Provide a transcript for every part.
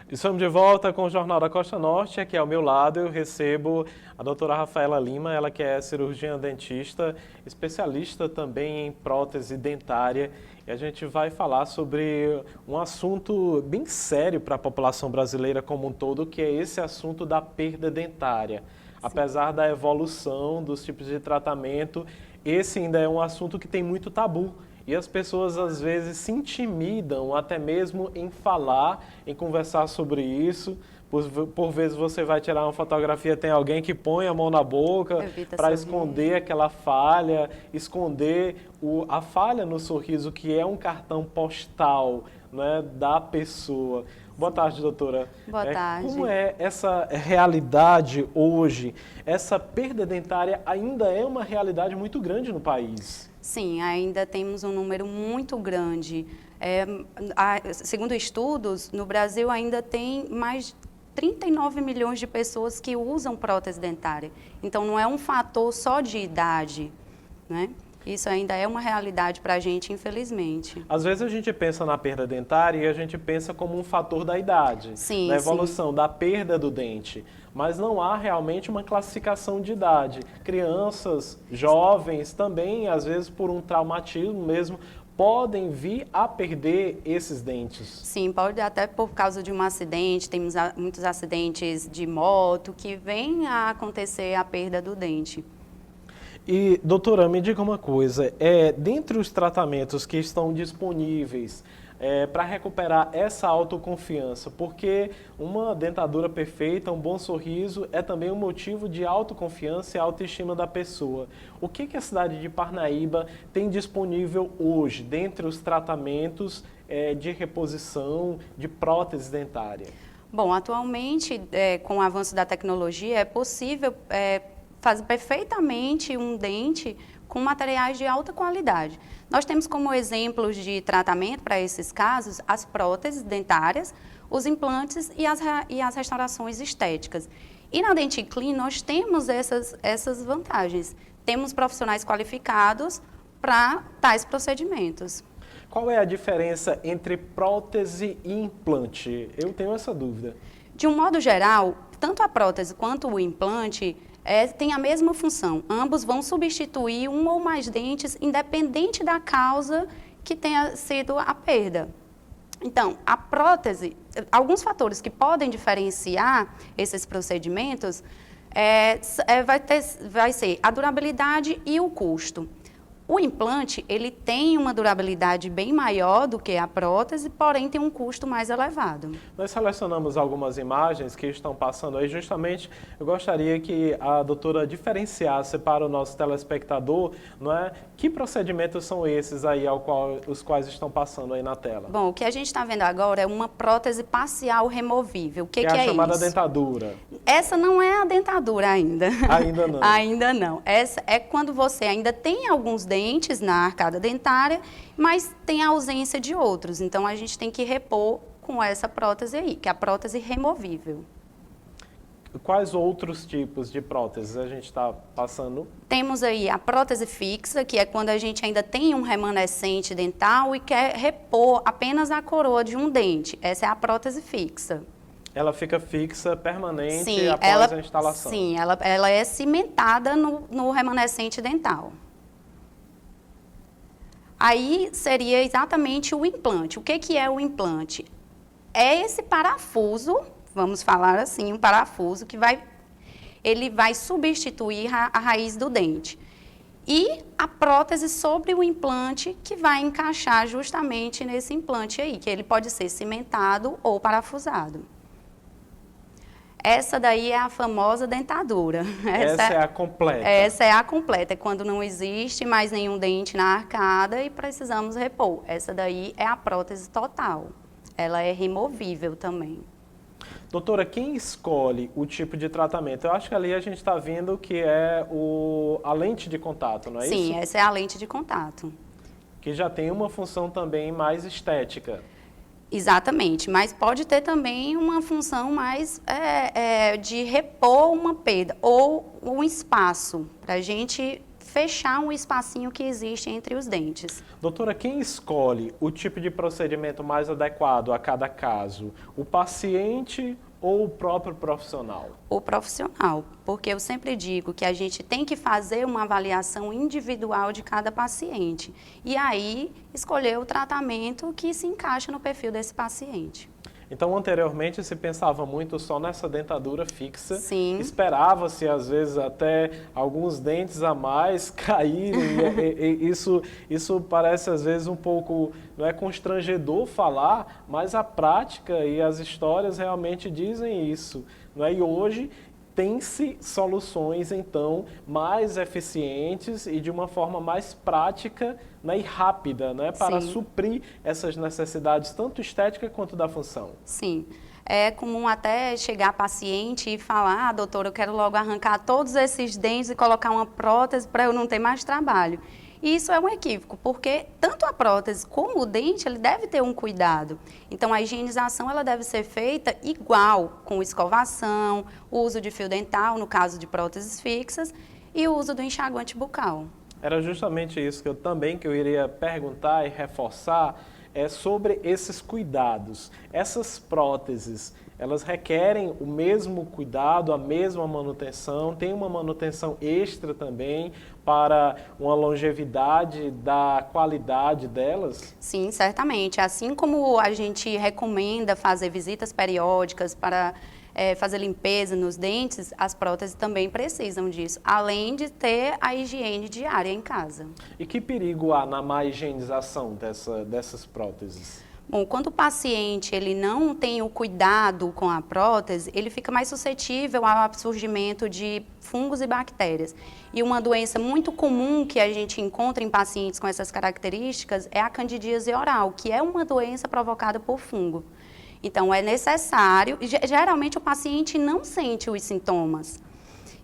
Estamos de volta com o Jornal da Costa Norte. Aqui ao meu lado eu recebo a doutora Rafaela Lima, ela que é cirurgiã dentista, especialista também em prótese dentária. E a gente vai falar sobre um assunto bem sério para a população brasileira como um todo, que é esse assunto da perda dentária. Apesar da evolução dos tipos de tratamento, esse ainda é um assunto que tem muito tabu. E as pessoas às vezes se intimidam até mesmo em falar, em conversar sobre isso. Por vezes você vai tirar uma fotografia, tem alguém que põe a mão na boca para esconder aquela falha, esconder a falha no sorriso, que é um cartão postal, né, da pessoa. Boa tarde, doutora. Boa tarde. Como é essa realidade hoje? Essa perda dentária ainda é uma realidade muito grande no país. Sim, ainda temos um número muito grande. Segundo estudos, no Brasil ainda tem mais de 39 milhões de pessoas que usam prótese dentária. Então, não é um fator só de idade, né? Isso ainda é uma realidade para a gente, infelizmente. Às vezes a gente pensa na perda dentária e a gente pensa como um fator da idade, sim, da evolução, da perda do dente. Mas não há realmente uma classificação de idade. Crianças, jovens também, às vezes por um traumatismo mesmo, podem vir a perder esses dentes. Sim, pode até por causa de um acidente, temos muitos acidentes de moto que vêm a acontecer a perda do dente. E, doutora, me diga uma coisa, dentre os tratamentos que estão disponíveis para recuperar essa autoconfiança, porque uma dentadura perfeita, um bom sorriso é também um motivo de autoconfiança e autoestima da pessoa. O que a cidade de Parnaíba tem disponível hoje, dentre os tratamentos de reposição de prótese dentária? Bom, atualmente, com o avanço da tecnologia, é possível fazer perfeitamente um dente com materiais de alta qualidade. Nós temos como exemplos de tratamento para esses casos as próteses dentárias, os implantes e as restaurações estéticas. E na Denticlin nós temos essas vantagens. Temos profissionais qualificados para tais procedimentos. Qual é a diferença entre prótese e implante? Eu tenho essa dúvida. De um modo geral, tanto a prótese quanto o implante tem a mesma função. Ambos vão substituir um ou mais dentes, independente da causa que tenha sido a perda. Então, a prótese, alguns fatores que podem diferenciar esses procedimentos vai ser a durabilidade e o custo. O implante, ele tem uma durabilidade bem maior do que a prótese, porém tem um custo mais elevado. Nós selecionamos algumas imagens que estão passando aí, justamente eu gostaria que a doutora diferenciasse para o nosso telespectador, não é? Que procedimentos são esses aí os quais estão passando aí na tela? Bom, o que a gente está vendo agora é uma prótese parcial removível. O que é a chamada isso? Dentadura. Essa não é a dentadura ainda. Ainda não. Ainda não. Essa é quando você ainda tem alguns dentes na arcada dentária, mas tem a ausência de outros. Então, a gente tem que repor com essa prótese aí, que é a prótese removível. Quais outros tipos de próteses a gente está passando? Temos aí a prótese fixa, que é quando a gente ainda tem um remanescente dental e quer repor apenas a coroa de um dente. Essa é a prótese fixa. Ela fica fixa, permanente, após a instalação? Sim, ela é cimentada no remanescente dental. Aí seria exatamente o implante. O que é o implante? É esse parafuso, vamos falar assim, um parafuso que ele vai substituir a raiz do dente. E a prótese sobre o implante que vai encaixar justamente nesse implante aí, que ele pode ser cimentado ou parafusado. Essa daí é a famosa dentadura. Essa é a completa. Essa é a completa, é quando não existe mais nenhum dente na arcada e precisamos repor. Essa daí é a prótese total. Ela é removível também. Doutora, quem escolhe o tipo de tratamento? Eu acho que ali a gente está vendo que é a lente de contato, não é isso? Sim, essa é a lente de contato. Que já tem uma função também mais estética. Exatamente, mas pode ter também uma função mais de repor uma perda ou um espaço para a gente fechar um espacinho que existe entre os dentes. Doutora, quem escolhe o tipo de procedimento mais adequado a cada caso? O paciente ou o próprio profissional? O profissional, porque eu sempre digo que a gente tem que fazer uma avaliação individual de cada paciente e aí escolher o tratamento que se encaixa no perfil desse paciente. Então, anteriormente se pensava muito só nessa dentadura fixa. Sim. Esperava-se, às vezes, até alguns dentes a mais caírem. Isso parece, às vezes, um pouco, não é constrangedor falar, mas a prática e as histórias realmente dizem isso. Não é? E hoje tem-se soluções, então, mais eficientes e de uma forma mais prática, né, e rápida, né, para Sim. suprir essas necessidades, tanto estética quanto da função. Sim. É comum até chegar paciente e falar, doutora, eu quero logo arrancar todos esses dentes e colocar uma prótese para eu não ter mais trabalho. E isso é um equívoco, porque tanto a prótese como o dente, ele deve ter um cuidado. Então, a higienização ela deve ser feita igual, com escovação, o uso de fio dental, no caso de próteses fixas, e o uso do enxaguante bucal. Era justamente isso que eu iria perguntar e reforçar, sobre esses cuidados. Essas próteses, elas requerem o mesmo cuidado, a mesma manutenção, tem uma manutenção extra também para uma longevidade da qualidade delas? Sim, certamente. Assim como a gente recomenda fazer visitas periódicas para fazer limpeza nos dentes, as próteses também precisam disso, além de ter a higiene diária em casa. E que perigo há na má higienização dessas próteses? Bom, quando o paciente ele não tem o cuidado com a prótese, ele fica mais suscetível ao surgimento de fungos e bactérias. E uma doença muito comum que a gente encontra em pacientes com essas características é a candidíase oral, que é uma doença provocada por fungo. Então, é necessário, geralmente o paciente não sente os sintomas.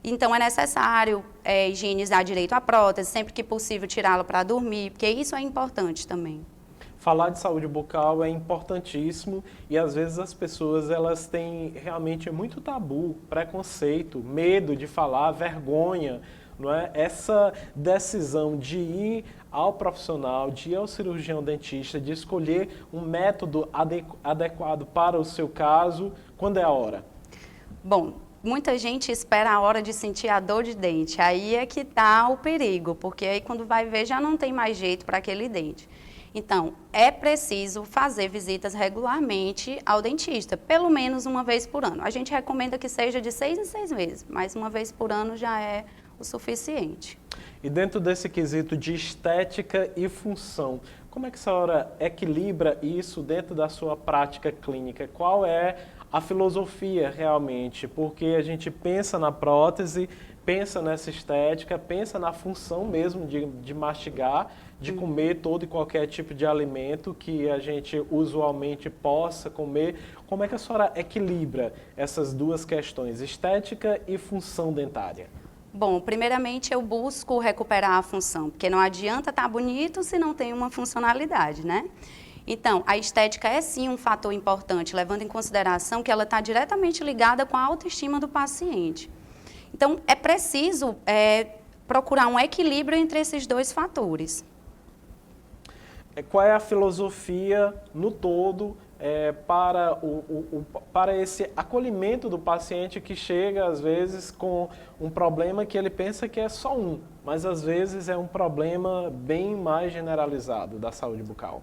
Então, é necessário higienizar direito a prótese, sempre que possível tirá-la para dormir, porque isso é importante também. Falar de saúde bucal é importantíssimo e às vezes as pessoas elas têm realmente muito tabu, preconceito, medo de falar, vergonha, não é? Essa decisão de ir ao profissional, de ir ao cirurgião dentista, de escolher um método adequado para o seu caso, quando é a hora? Bom, muita gente espera a hora de sentir a dor de dente, aí é que está o perigo, porque aí quando vai ver já não tem mais jeito para aquele dente. Então, é preciso fazer visitas regularmente ao dentista, pelo menos uma vez por ano. A gente recomenda que seja de 6 em 6 meses, mas uma vez por ano já é o suficiente. E dentro desse quesito de estética e função, como é que a senhora equilibra isso dentro da sua prática clínica? Qual é a filosofia realmente? Porque a gente pensa na prótese, pensa nessa estética, pensa na função mesmo de mastigar, de comer todo e qualquer tipo de alimento que a gente usualmente possa comer. Como é que a senhora equilibra essas duas questões, estética e função dentária? Bom, primeiramente eu busco recuperar a função, porque não adianta estar bonito se não tem uma funcionalidade, né? Então, a estética é sim um fator importante, levando em consideração que ela está diretamente ligada com a autoestima do paciente. Então, é preciso procurar um equilíbrio entre esses dois fatores. Qual é a filosofia no todo para esse acolhimento do paciente que chega, às vezes, com um problema que ele pensa que é só um, mas às vezes é um problema bem mais generalizado da saúde bucal?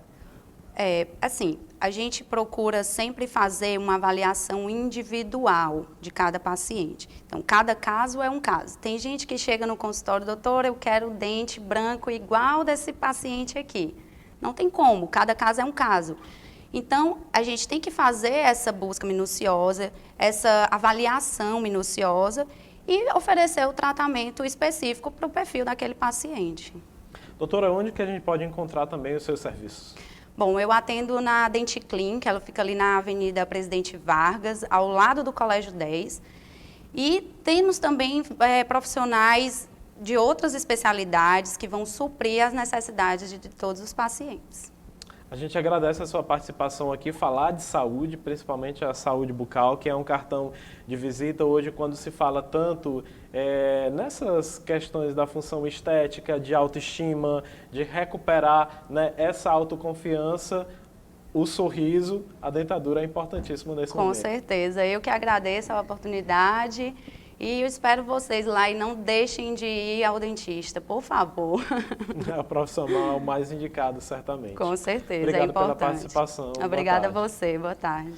Assim, a gente procura sempre fazer uma avaliação individual de cada paciente. Então, cada caso é um caso. Tem gente que chega no consultório, doutor, eu quero o dente branco igual desse paciente aqui. Não tem como, cada caso é um caso. Então, a gente tem que fazer essa busca minuciosa, essa avaliação minuciosa e oferecer o tratamento específico para o perfil daquele paciente. Doutora, onde que a gente pode encontrar também os seus serviços? Bom, eu atendo na Denticlin, que ela fica ali na Avenida Presidente Vargas, ao lado do Colégio 10. E temos também profissionais de outras especialidades que vão suprir as necessidades de todos os pacientes. A gente agradece a sua participação aqui, falar de saúde, principalmente a saúde bucal, que é um cartão de visita hoje quando se fala tanto nessas questões da função estética, de autoestima, de recuperar, né, essa autoconfiança, o sorriso, a dentadura é importantíssimo nesse momento. Com certeza. Eu que agradeço a oportunidade e eu espero vocês lá e não deixem de ir ao dentista, por favor. É o profissional mais indicado, certamente. Com certeza, Obrigado é importante. pela participação. Obrigada a você. Boa tarde.